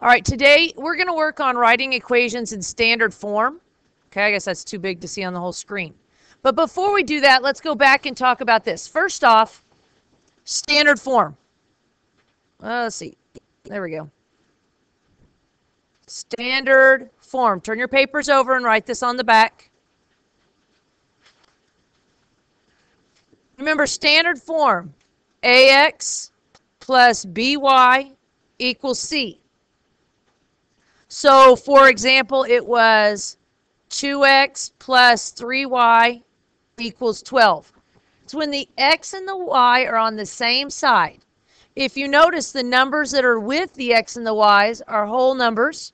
All right, today we're going to work on writing equations in standard form. Okay, I guess that's too big to see on the whole screen. But before we do that, let's go back and talk about this. First off, standard form. Let's see. There we go. Standard form. Turn your papers over and write this on the back. Remember, standard form, AX plus BY equals C. So, for example, it was 2x plus 3y equals 12. It's when the x and the y are on the same side. If you notice, the numbers that are with the x and the y's are whole numbers.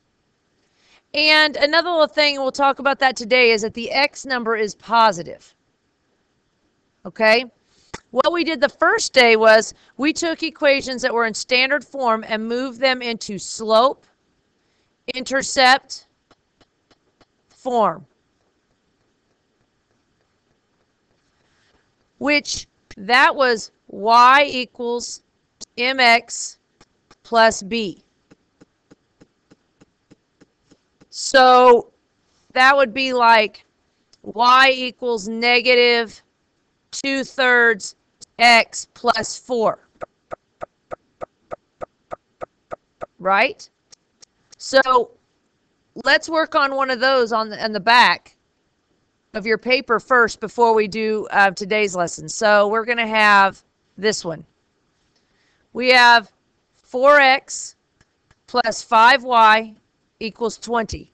And another little thing, and we'll talk about that today, is that the x number is positive. Okay? What we did the first day was we took equations that were in standard form and moved them into slope, intercept form, which that was y equals mx plus b. So that would be like y equals negative 2/3 x plus 4. Right? So let's work on one of those on the back of your paper first before we do today's lesson. So we're going to have this one. We have 4x plus 5y equals 20.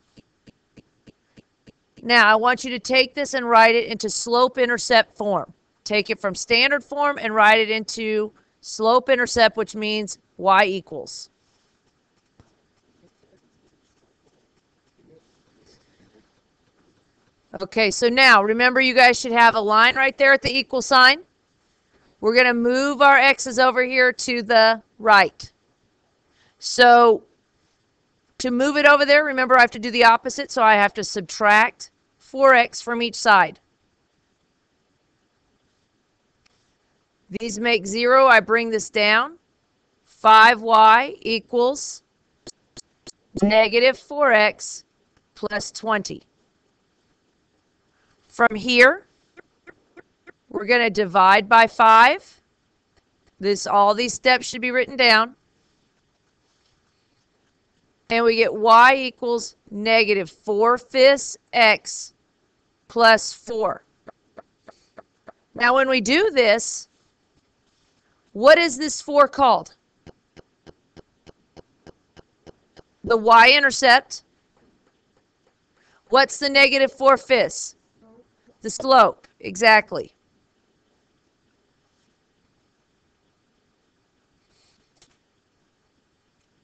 Now I want you to take this and write it into slope-intercept form. Take it from standard form and write it into slope-intercept, which means y equals. Okay, so now remember, you guys should have a line right there at the equal sign. We're going to move our x's over here to the right. So to move it over there, remember I have to do the opposite, so I have to subtract 4x from each side. These make 0. I bring this down. 5y equals negative 4x plus 20. From here, we're going to divide by 5. All these steps should be written down. And we get y equals negative 4/5 x plus 4. Now when we do this, what is this 4 called? The y-intercept. What's the negative 4/5? The slope, exactly.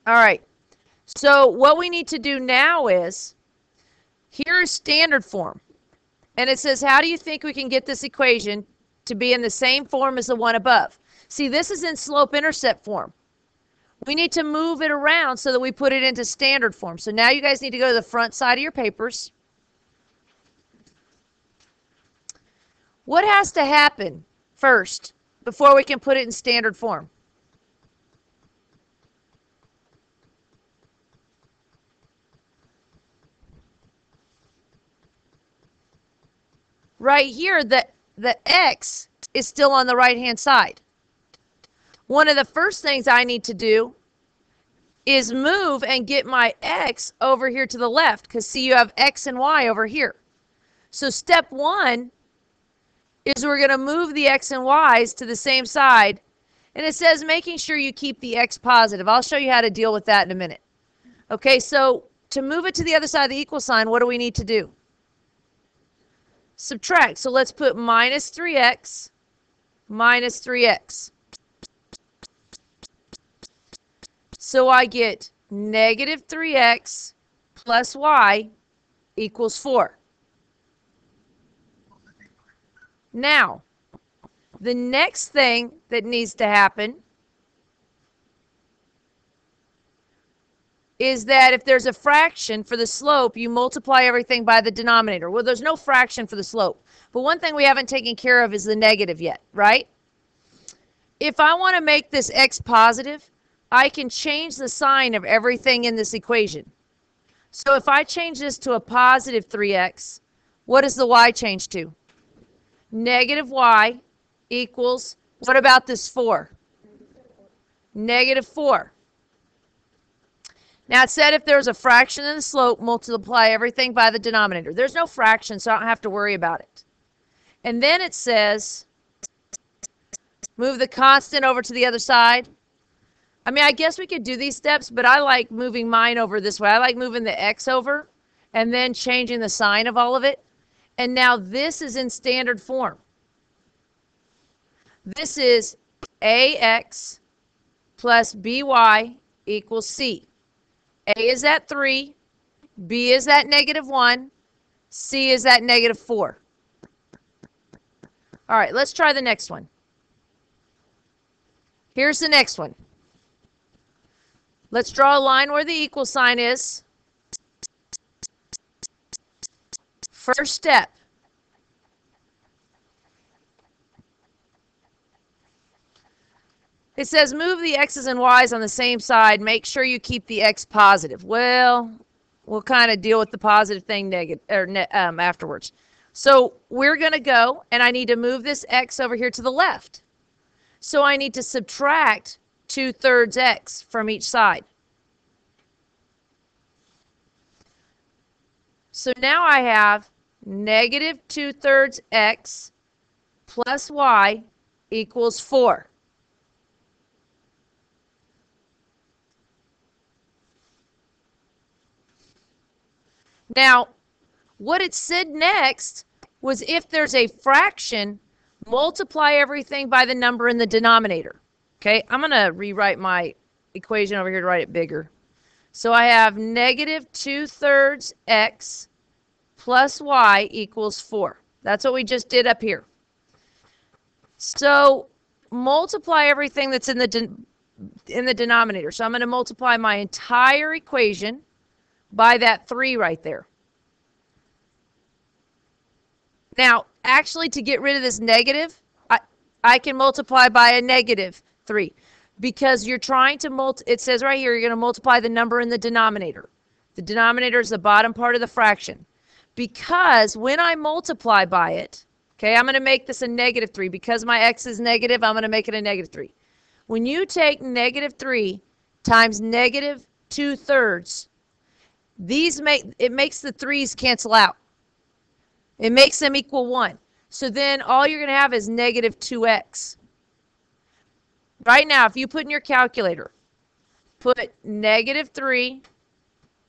All right, so what we need to do now is, here is standard form. And it says, how do you think we can get this equation to be in the same form as the one above? See, this is in slope-intercept form. We need to move it around so that we put it into standard form. So now you guys need to go to the front side of your papers. What has to happen first before we can put it in standard form? Right here, the x is still on the right-hand side. One of the first things I need to do is move and get my x over here to the left, because see, you have x and y over here. So step 1 is we're going to move the x and y's to the same side. And it says making sure you keep the x positive. I'll show you how to deal with that in a minute. Okay, so to move it to the other side of the equal sign, what do we need to do? Subtract. So let's put minus 3x minus 3x. So I get negative 3x plus y equals 4. Now, the next thing that needs to happen is that if there's a fraction for the slope, you multiply everything by the denominator. Well, there's no fraction for the slope. But one thing we haven't taken care of is the negative yet, right? If I want to make this x positive, I can change the sign of everything in this equation. So if I change this to a positive 3x, what does the y change to? Negative y equals, what about this 4? Negative 4. Now it said if there's a fraction in the slope, multiply everything by the denominator. There's no fraction, so I don't have to worry about it. And then it says, move the constant over to the other side. I mean, I guess we could do these steps, but I like moving mine over this way. I like moving the x over and then changing the sign of all of it. And now this is in standard form. This is ax plus by equals c. A is at 3, b is at negative 1, c is at negative 4. All right, let's try the next one. Here's the next one. Let's draw a line where the equal sign is. First step. It says move the x's and y's on the same side. Make sure you keep the x positive. Well, we'll kind of deal with the positive thing afterwards. So we're going to go, and I need to move this x over here to the left. So I need to subtract 2/3 x from each side. So now I have negative 2/3 x plus y equals 4. Now, what it said next was if there's a fraction, multiply everything by the number in the denominator. Okay, I'm going to rewrite my equation over here to write it bigger. So I have negative 2/3 x plus y equals 4. That's what we just did up here. So multiply everything that's in the denominator. So I'm going to multiply my entire equation by that 3 right there. Now, actually, to get rid of this negative, I can multiply by a negative 3 because you're trying to it says right here, you're going to multiply the number in the denominator. The denominator is the bottom part of the fraction. Because when I multiply by it, okay, I'm going to make this a negative 3. Because my x is negative, I'm going to make it a negative 3. When you take negative 3 times negative 2/3, it makes the 3's cancel out. It makes them equal 1. So then all you're going to have is negative 2x. Right now, if you put in your calculator, put negative 3,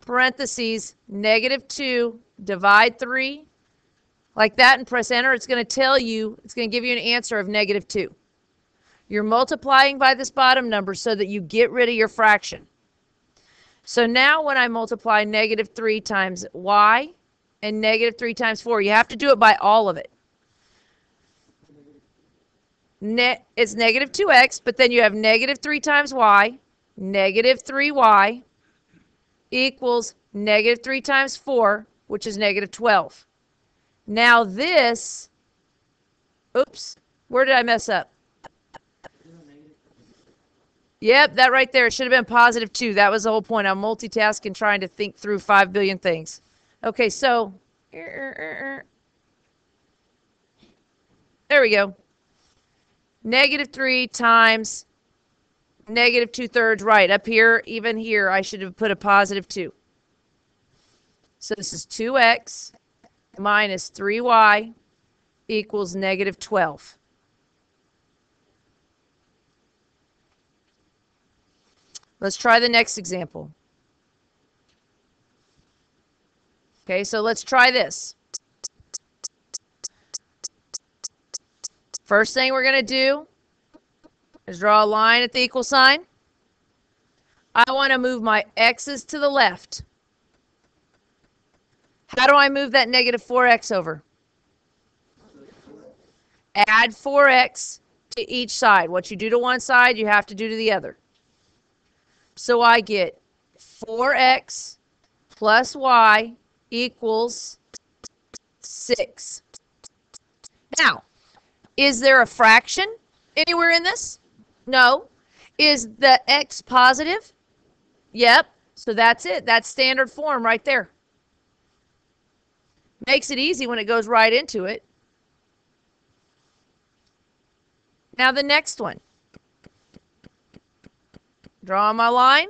parentheses, negative 2, divide 3, like that, and press enter, it's going to tell you, it's going to give you an answer of negative 2. You're multiplying by this bottom number so that you get rid of your fraction. So now when I multiply negative 3 times y and negative 3 times 4, you have to do it by all of it. It's negative 2x, but then you have negative 3 times y, negative 3y equals negative 3 times 4, which is negative 12. Now this, oops, where did I mess up? Yep, that right there. It should have been positive 2. That was the whole point. I'm multitasking, trying to think through 5 billion things. Okay, so there we go. Negative 3 times negative 2/3. Right, up here, even here, I should have put a positive 2. So this is 2x minus 3y equals negative 12. Let's try the next example. Okay, so let's try this. First thing we're going to do is draw a line at the equal sign. I want to move my x's to the left. How do I move that negative 4x over? Add 4x to each side. What you do to one side, you have to do to the other. So I get 4x plus y equals 6. Now, is there a fraction anywhere in this? No. Is the x positive? Yep. So that's it. That's standard form right there. Makes it easy when it goes right into it. Now the next one. Draw my line.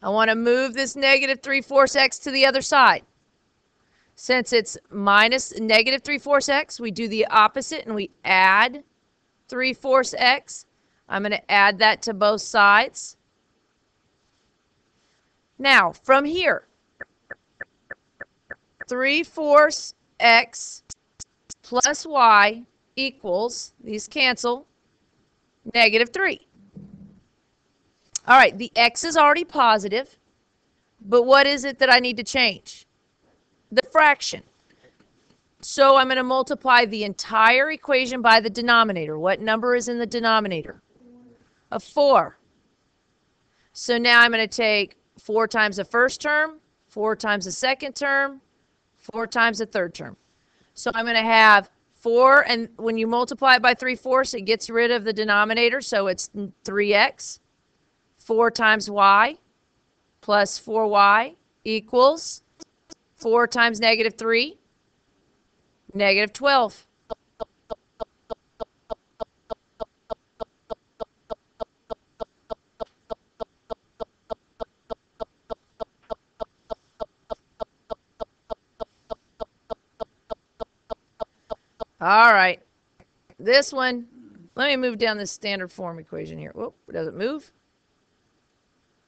I want to move this negative 3/4 x to the other side. Since it's minus negative 3/4 x, we do the opposite and we add 3/4 x. I'm going to add that to both sides. Now, from here, 3/4 x plus y equals, these cancel, -3. All right, the x is already positive, but what is it that I need to change? The fraction. So I'm going to multiply the entire equation by the denominator. What number is in the denominator? A 4. So now I'm going to take 4 times the first term, 4 times the second term, 4 times the third term. So I'm going to have 4, and when you multiply it by 3/4, it gets rid of the denominator, so it's 3x. 4 times y plus 4y equals 4 times -3, -12. All right, this one, let me move down this standard form equation here. Whoop, does it move?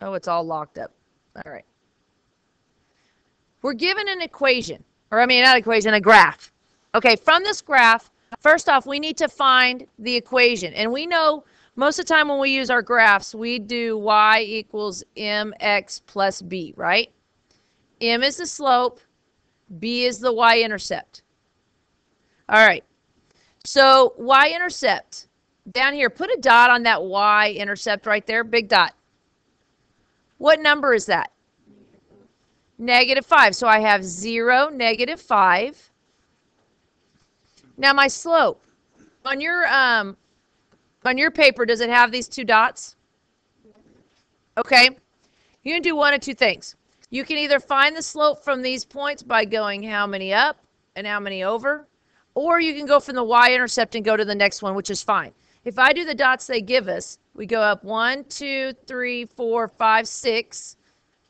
Oh, it's all locked up. All right. We're given an equation, or I mean, not equation, a graph. Okay, from this graph, first off, we need to find the equation. And we know most of the time when we use our graphs, we do y equals mx plus b, right? M is the slope, b is the y-intercept. All right, so y-intercept, down here, put a dot on that y-intercept right there, big dot. What number is that? -5. So I have 0, -5. Now my slope. On your paper, does it have these 2 dots? Okay. You can do one of 2 things. You can either find the slope from these points by going how many up and how many over, or you can go from the y-intercept and go to the next one, which is fine. If I do the dots they give us, we go up 1, 2, 3, 4, 5, 6,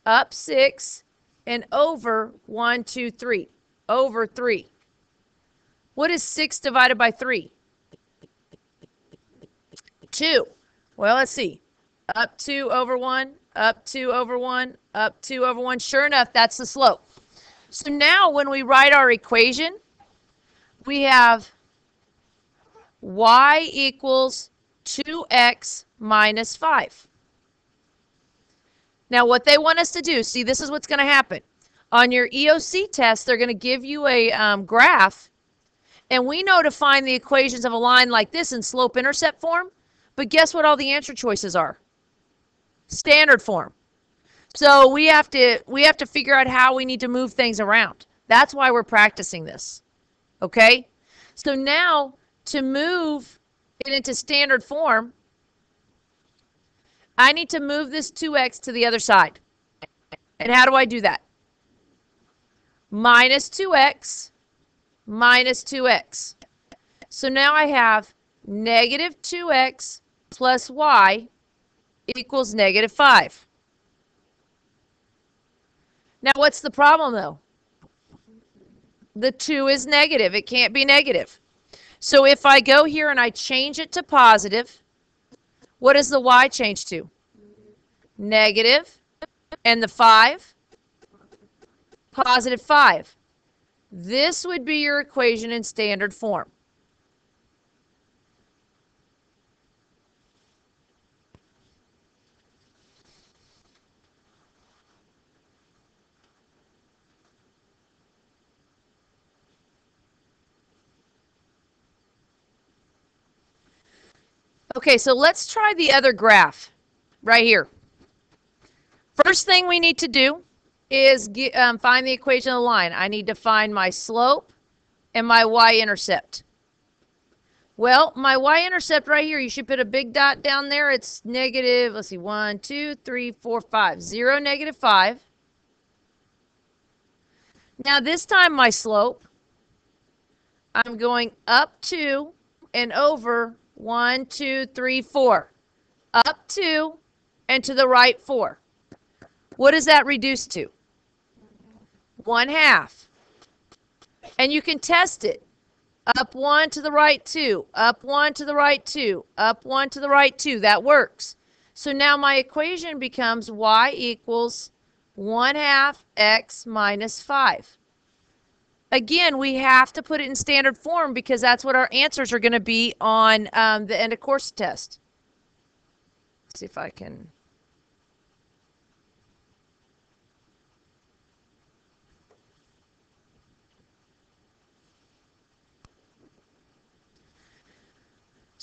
up 6, and over 1, 2, 3, over 3. What is 6 divided by 3? 2. Well, let's see. Up 2 over 1, up 2 over 1, up 2 over 1. Sure enough, that's the slope. So now when we write our equation, we have y equals 2x minus 5. Now what they want us to do, see, this is what's going to happen. On your EOC test, they're going to give you a graph, and we know to find the equations of a line like this in slope-intercept form, but guess what all the answer choices are? Standard form. So we have to figure out how we need to move things around. That's why we're practicing this. Okay? So now to move it into standard form, I need to move this 2x to the other side. And how do I do that? Minus 2x minus 2x. So now I have negative 2x plus y equals -5. Now what's the problem though? The 2 is negative. It can't be negative. So if I go here and I change it to positive, what does the y change to? Negative. And the 5? Positive 5. This would be your equation in standard form. Okay, so let's try the other graph right here. First thing we need to do is find the equation of the line. I need to find my slope and my y-intercept. Well, my y-intercept right here, you should put a big dot down there. It's negative, let's see, 1, 2, 3, 4, 5. 0, negative 5. Now this time my slope, I'm going up 2 and over 1, 2, 3, 4. Up 2 and to the right 4. What does that reduce to? 1/2. And you can test it. Up 1 to the right 2, up 1 to the right 2, up 1 to the right 2. That works. So now my equation becomes y equals 1/2 x minus 5. Again, we have to put it in standard form because that's what our answers are going to be on the end of course test. Let's see if I can.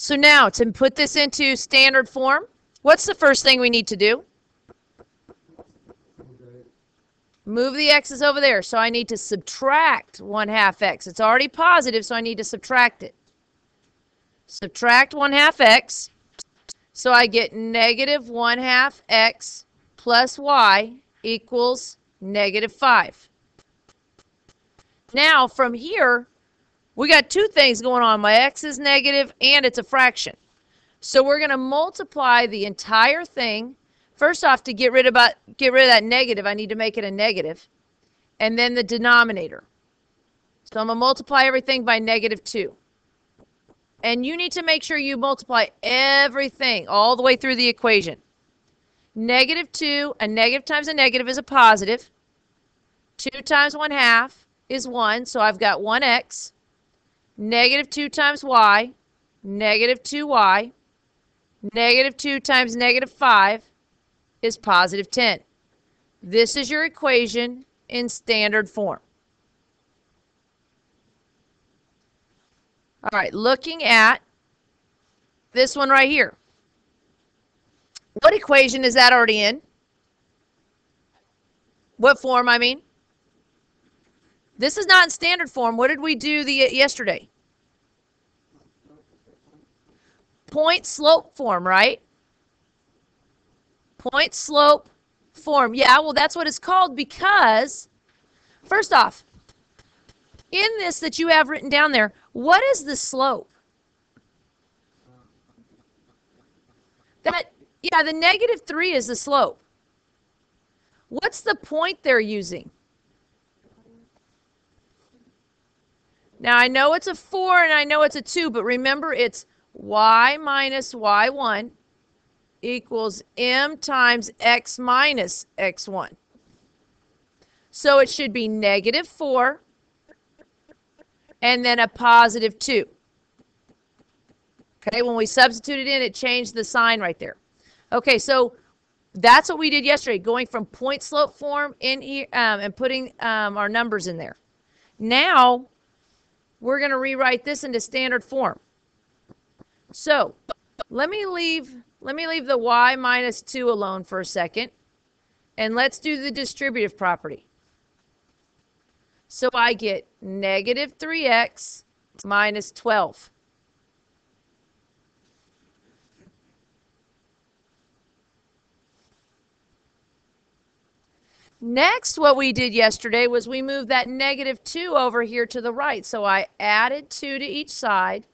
So now to put this into standard form, what's the first thing we need to do? Move the x's over there. So I need to subtract 1/2 x. It's already positive, so I need to subtract it. Subtract 1/2 x. So I get negative 1/2 x plus y equals negative 5. Now from here, we got two things going on. My x is negative and it's a fraction. So we're going to multiply the entire thing. First off, to get rid of that negative, I need to make it a negative. And then the denominator. So I'm going to multiply everything by negative 2. And you need to make sure you multiply everything all the way through the equation. Negative 2, a negative times a negative is a positive. 2 times 1/2 is 1, so I've got 1x. Negative 2 times y, negative 2y. Negative 2 times negative 5 is positive 10. This is your equation in standard form. All right, looking at this one right here. What equation is that already in? What form, I mean? This is not in standard form. What did we do yesterday? Point slope form, right? Point slope form. Yeah, well, that's what it's called because, first off, in this that you have written down there, what is the slope? Yeah, the negative 3 is the slope. What's the point they're using? Now, I know it's a 4 and I know it's a 2, but remember it's y minus y1 equals m times x minus x1. So it should be negative 4 and then a positive 2. Okay, when we substituted in, it changed the sign right there. Okay, so that's what we did yesterday, going from point slope form in here and putting our numbers in there. Now, we're going to rewrite this into standard form. So, let me leave the y minus 2 alone for a second, and let's do the distributive property. So I get negative 3x minus 12. Next, what we did yesterday was we moved that negative 2 over here to the right. So I added 2 to each side.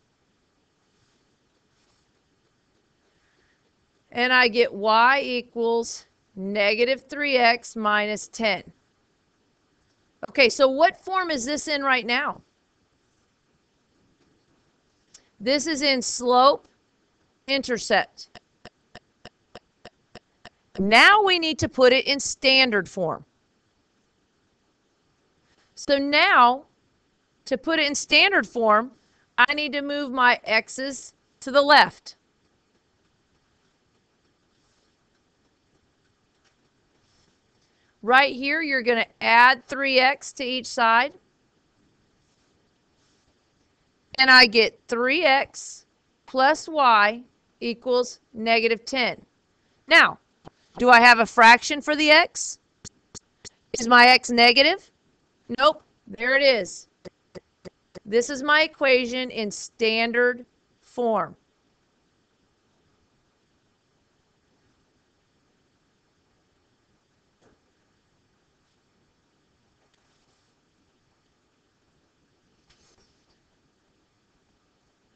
And I get y equals negative 3x minus 10. Okay, so what form is this in right now? This is in slope intercept. Now we need to put it in standard form. So now, to put it in standard form, I need to move my x's to the left. Right here, you're going to add 3x to each side. And I get 3x plus y equals negative 10. Now, do I have a fraction for the x? Is my x negative? Nope. There it is. This is my equation in standard form.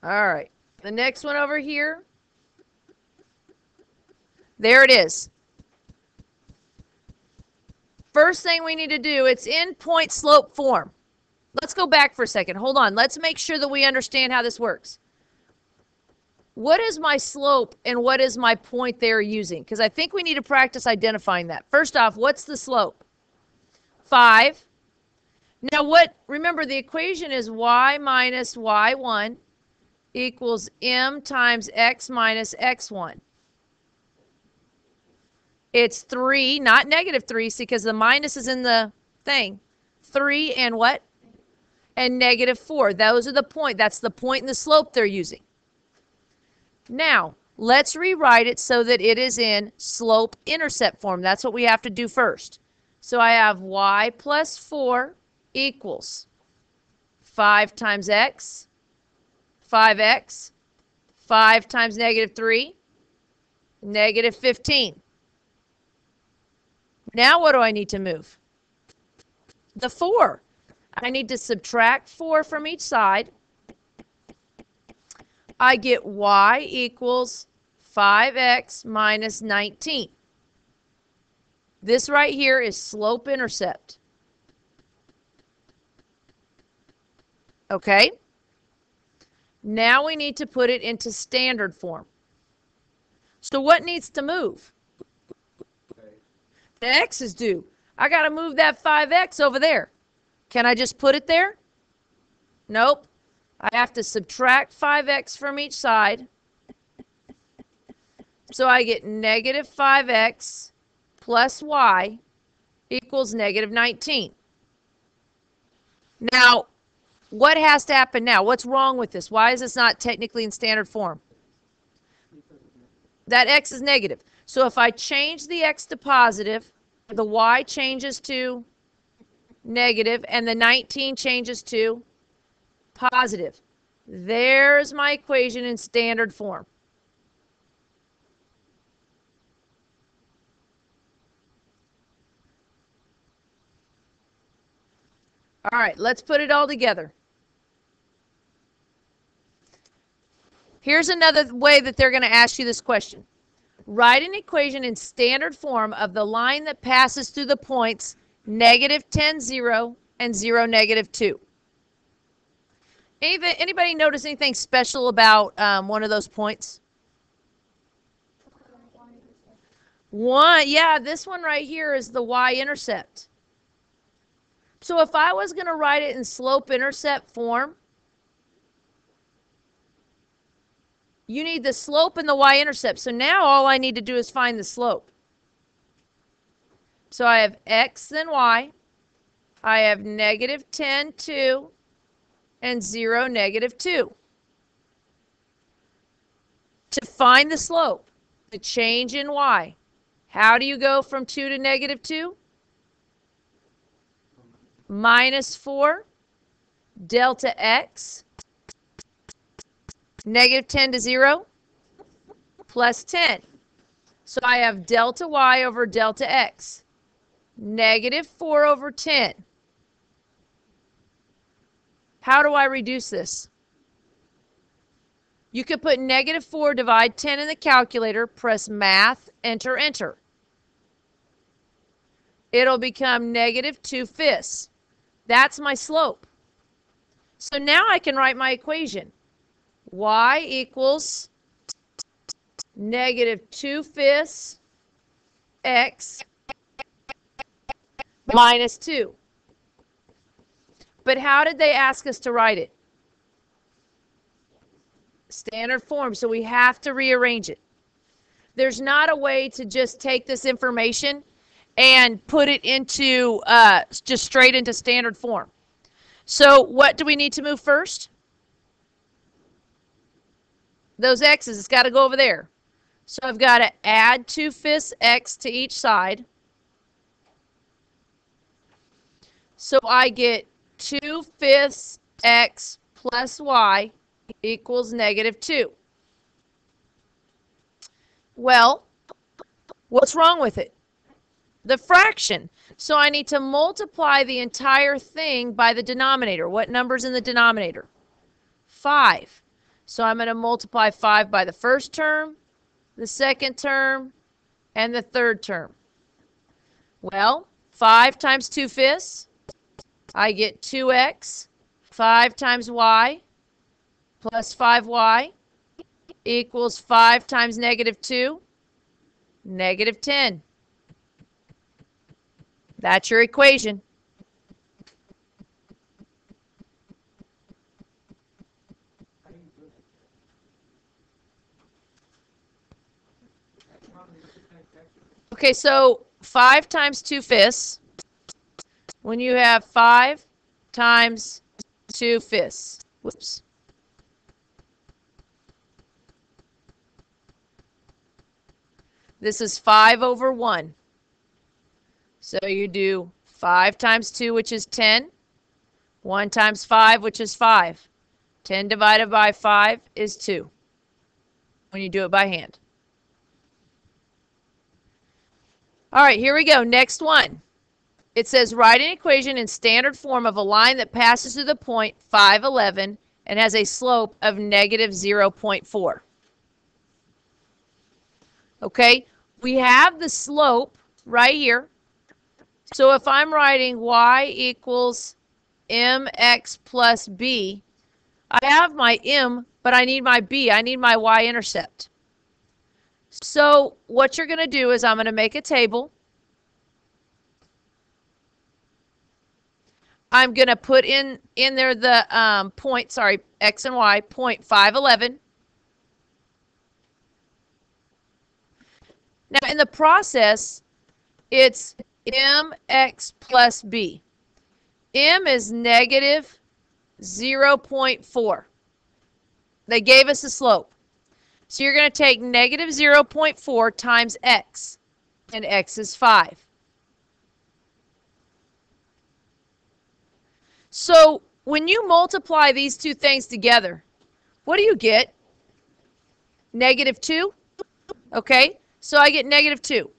All right, the next one over here. There it is. First thing we need to do, it's in point slope form. Let's go back for a second. Hold on. Let's make sure that we understand how this works. What is my slope and what is my point they're using? Because I think we need to practice identifying that. First off, what's the slope? 5. Now remember the equation is y minus y1 equals m times x minus x1. It's 3, not negative 3, see, because the minus is in the thing. 3 and what? And negative 4. Those are the point. That's the point in the slope they're using. Now, let's rewrite it so that it is in slope-intercept form. That's what we have to do first. So I have y plus 4 equals 5 times x, 5x, 5 times negative 3, negative 15. Now what do I need to move? The 4. I need to subtract 4 from each side. I get y equals 5x minus 19. This right here is slope-intercept. Okay? Now we need to put it into standard form. So what needs to move? The x is due. I got to move that 5x over there. Can I just put it there? Nope. I have to subtract 5x from each side. So I get negative 5x plus y equals negative 19. Now, what has to happen now? What's wrong with this? Why is this not technically in standard form? That x is negative. So if I change the x to positive, the y changes to negative, and the 19 changes to positive. There's my equation in standard form. All right, let's put it all together. Here's another way that they're going to ask you this question. Write an equation in standard form of the line that passes through the points negative 10, 0, and 0, negative 2. Anybody notice anything special about one of those points? Yeah, this one right here is the Y-intercept. So if I was going to write it in slope-intercept form, you need the slope and the Y-intercept. So now all I need to do is find the slope. So I have x then y. I have negative 10, 2, and 0, negative 2. To find the slope, the change in y, how do you go from 2 to negative 2? Minus 4, delta x, negative 10 to 0, plus 10. So I have delta y over delta x, negative 4 over 10. How do I reduce this? You could put negative 4, divide 10 in the calculator, press math, enter, enter. It'll become negative 2/5. That's my slope. So now I can write my equation. Y equals negative 2/5 x minus 2. But how did they ask us to write it? Standard form, so we have to rearrange it. There's not a way to just take this information and put it into, just straight into standard form. So what do we need to move first? Those x's, it's got to go over there. So I've got to add 2/5 x to each side. So I get 2/5 x plus y equals -2. Well, what's wrong with it? The fraction. So I need to multiply the entire thing by the denominator. What number's in the denominator? 5. So I'm going to multiply 5 by the first term, the second term, and the third term. Well, 5 times 2/5, I get 2x. 5 times y plus 5y equals 5 times -2, -10. That's your equation. Okay, so 5 times 2/5, when you have 5 times 2/5, whoops. This is 5 over 1. So you do 5 times 2, which is 10. 1 times 5, which is 5. 10 divided by 5 is 2 when you do it by hand. All right, here we go. Next one. It says write an equation in standard form of a line that passes through the point 511 and has a slope of -0.4. Okay, we have the slope right here. So if I'm writing y equals mx plus b, I have my m, but I need my b. I need my y-intercept. So what you're going to do is I'm going to make a table. I'm going to put in there the point, sorry, x and y, point 511. Now in the process, it's mx plus b. M is -0.4. They gave us the slope. So you're going to take -0.4 times x, and x is 5. So when you multiply these two things together, what do you get? -2? Okay, so I get -2.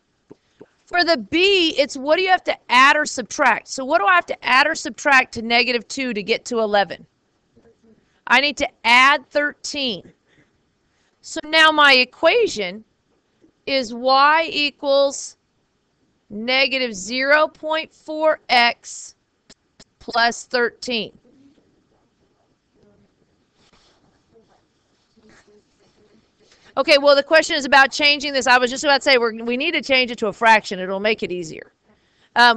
For the b, it's what do you have to add or subtract? So what do I have to add or subtract to -2 to get to 11? I need to add 13. So now my equation is y equals -0.4x plus 13. Okay, well, the question is about changing this. I was just about to say we need to change it to a fraction. It'll make it easier.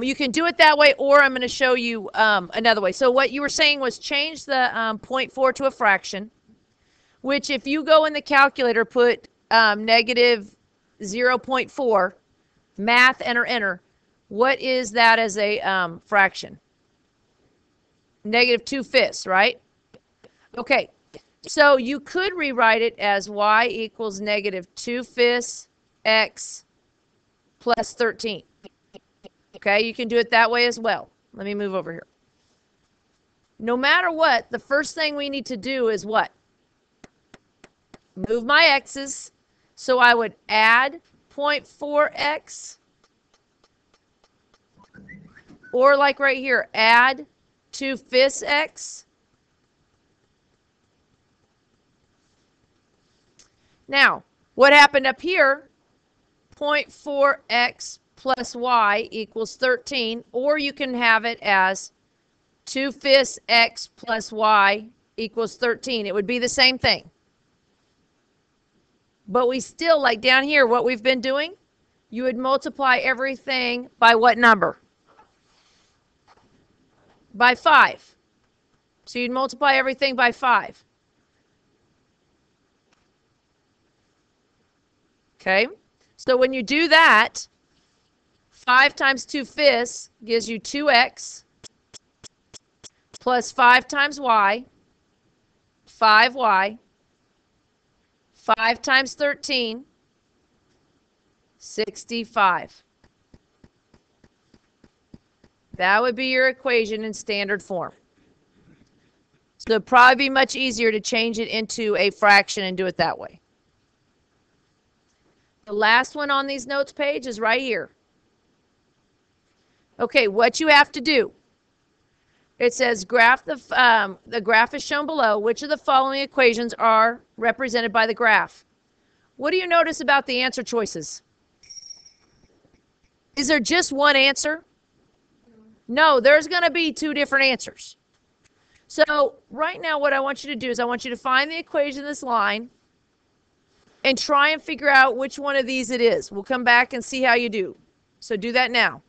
You can do it that way, or I'm going to show you another way. So what you were saying was change the 0.4 to a fraction, which if you go in the calculator, put -0.4, math, enter. What is that as a fraction? -2/5, right? Okay. So you could rewrite it as y equals -2/5 x plus 13. Okay, you can do it that way as well. Let me move over here. No matter what, the first thing we need to do is what? Move my x's. So I would add 0.4x, or like right here, add 2/5 x. Now, what happened up here? 0.4x plus y equals 13, or you can have it as 2/5 x plus y equals 13. It would be the same thing. But we still, like down here, what we've been doing, you would multiply everything by what number? By 5. So you'd multiply everything by 5. Okay, so when you do that, 5 times 2/5 gives you 2x plus 5 times y, 5y, 5 times 13, 65. That would be your equation in standard form. So it'd probably be much easier to change it into a fraction and do it that way. The last one on these notes page is right here. Okay, what you have to do. It says the graph is shown below. Which of the following equations are represented by the graph? What do you notice about the answer choices? Is there just one answer? No, there's going to be two different answers. So right now what I want you to do is I want you to find the equation of this line and try and figure out which one of these it is. We'll come back and see how you do. So do that now.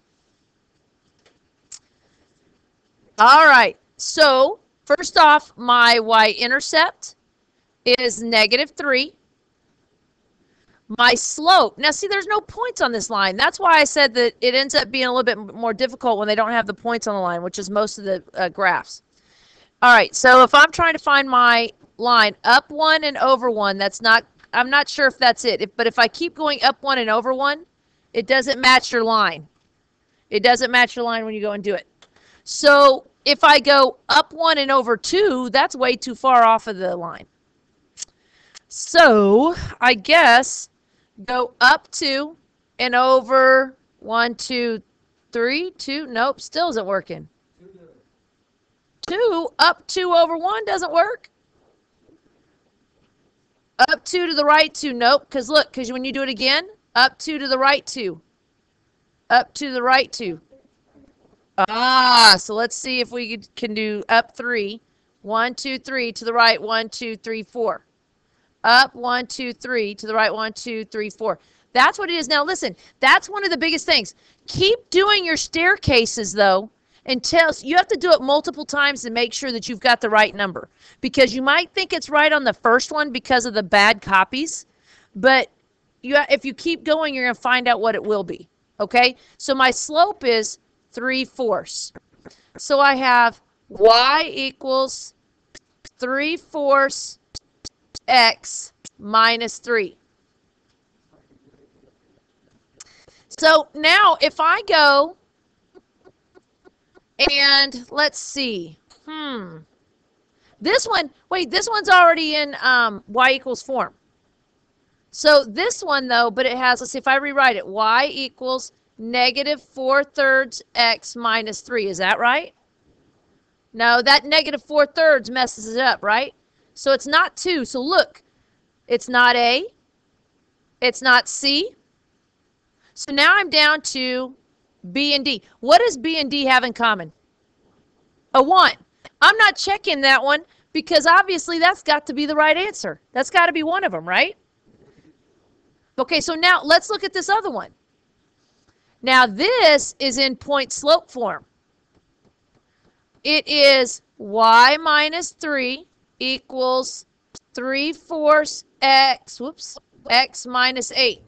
All right. So first off, my y-intercept is -3. My slope, now see, there's no points on this line. That's why I said that it ends up being a little bit more difficult when they don't have the points on the line, which is most of the graphs. All right, so if I'm trying to find my line up 1 and over 1, that's not, I'm not sure if that's it. But if I keep going up 1 and over 1, it doesn't match your line. It doesn't match your line when you go and do it. So if I go up 1 and over 2, that's way too far off of the line. So I guess go up 2 and over 1, 2, 3, 2. Nope, still isn't working. 2 up 2 over 1 doesn't work. Up 2 to the right 2. Nope, because look, because when you do it again, up 2 to the right 2. Up 2 to the right 2. So let's see if we can do up 3. 1, 2, 3 to the right. 1, 2, 3, 4. Up 1, 2, 3 to the right. 1, 2, 3, 4. That's what it is. Now listen, that's one of the biggest things. Keep doing your staircases though, until you have to do it multiple times to make sure that you've got the right number, because you might think it's right on the first one because of the bad copies, but if you keep going, you're going to find out what it will be. Okay, so my slope is 3/4. So I have y equals 3/4 x minus 3. So now if I go and let's see, this one, wait, this one's already in y equals form. So this one though, but it has, let's see if I rewrite it, y equals -4/3 x minus 3. Is that right? No, that -4/3 messes it up, right? So it's not 2. So look, it's not A, it's not C. So now I'm down to B and D. What does B and D have in common? A 1. I'm not checking that one because obviously that's got to be the right answer. That's got to be one of them, right? Okay, so now let's look at this other one. Now this is in point slope form. It is y minus 3 equals 3/4 x, x minus 8.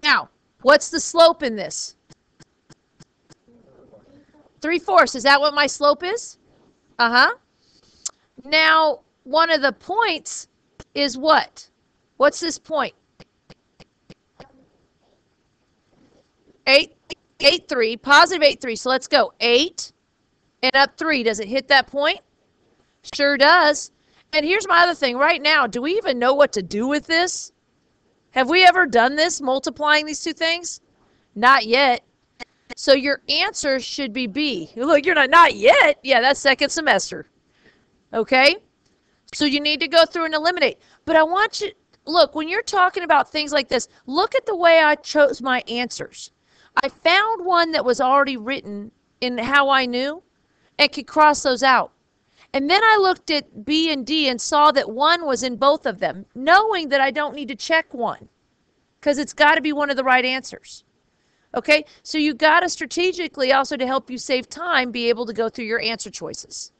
Now, what's the slope in this? 3/4. Is that what my slope is? Now, one of the points is what? What's this point? 8, 3, positive 8, 3. So let's go. 8 and up 3. Does it hit that point? Sure does. And here's my other thing. Right now, do we even know what to do with this? Have we ever done this, multiplying these two things? Not yet. So your answer should be B. Look, you're not yet. Yeah, that's second semester. Okay? So you need to go through and eliminate. But I want you, look, when you're talking about things like this, look at the way I chose my answers. I found one that was already written in how I knew and could cross those out. And then I looked at B and D and saw that 1 was in both of them, knowing that I don't need to check 1 because it's got to be one of the right answers. Okay, so you got to strategically, also to help you save time, be able to go through your answer choices.